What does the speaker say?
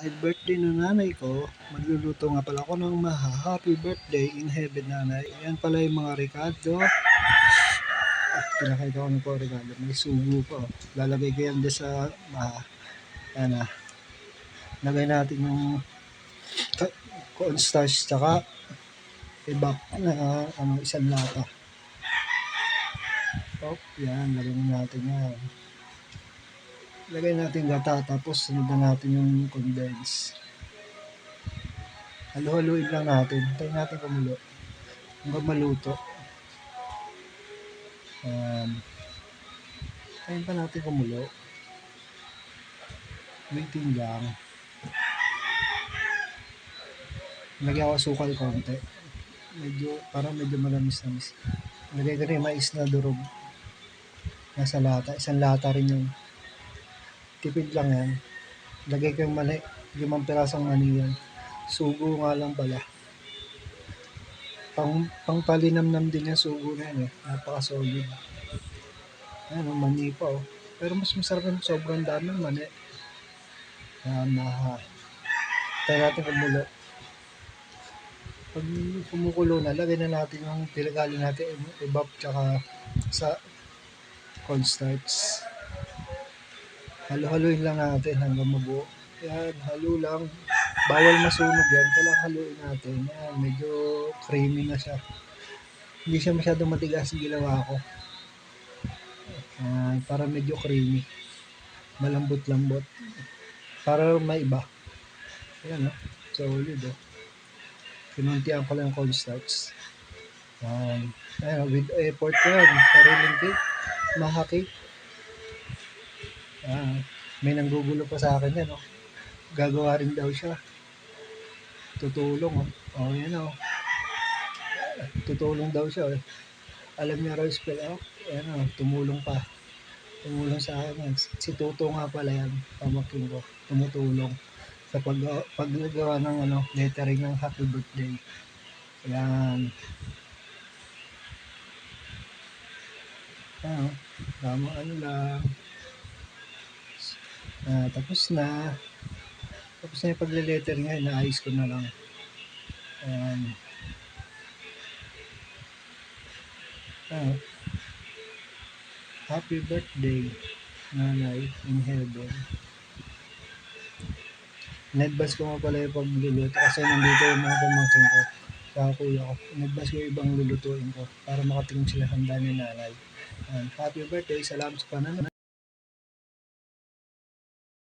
Dahil birthday ng nanay ko, magluluto nga pala ako ng happy birthday in heaven nanay. Ayan pala yung mga regalo. Pinakita ko na po regalo. May sugo pa. Oh. Lalagay ko yan dyan sa ayan na. Lagay natin yung cornstarch tsaka ibak na isang lata. Oh, yan. Lagay natin yan. Lagay natin gata tapos sunod natin yung condense. Halo-haluin lang natin. Hintayin natin kumulo. Hanggang maluto. Hintayin pa natin kumulo. Waiting lang. Lagyan ko asukal konti. Parang medyo malamis-lamis. Lagay ko rin mais na durog. Nasa lata. Isang lata rin yung tipid lang yan. Lagay ko yung 5 pirasong mani yan. Sugo nga lang pala. Pangpalinamnam din yung sugo na yan eh. Napaka-solid. Ayan o, mani pa o. Pero mas masarap yung sobrang dami ng mani. Ayan na. Tayo natin kumulo. Pag kumukulo na, lagay na natin yung pinagali natin ibap tsaka sa cornstarch. Halo-haluin lang natin hanggang mabuo. Yan, halo lang. Bawal masunog yan. Kailangan haluin natin. Yan, medyo creamy na siya. Hindi siya masyadong matigas yung ginawa ko. Para medyo creamy. Malambot-lambot. Para may iba. Ayan o. Solid o. Pinuntihan ko lang yung cornstarch. Ayan, with effort ko yan. Sariling cake. Maha cake. May nanggugulo pa sa akin yan o. Gagawa rin daw siya. Tutulong o. O yan o. Tutulong daw siya o. Alam niya raw spell o. Ayan o. Tumulong pa. Tumulong sa akin yan. Si Tuto nga pala yan. Pamakin ko. Tumutulong sa paggagawa ng lettering ng happy birthday. Ayan. Ayan o. Tama lang. Tapos na yung pagle-lettering ngayon, naayos ko na lang. Ayan. Happy birthday nanay in heaven. In-advance ko nga pala yung pagluluto kasi nandito yung mga pamangkin ko sa kuya ko. In-advance ko yung ibang lulutuin ko para makatingin sila handa ni nanay. Happy birthday, salamat sa panonood.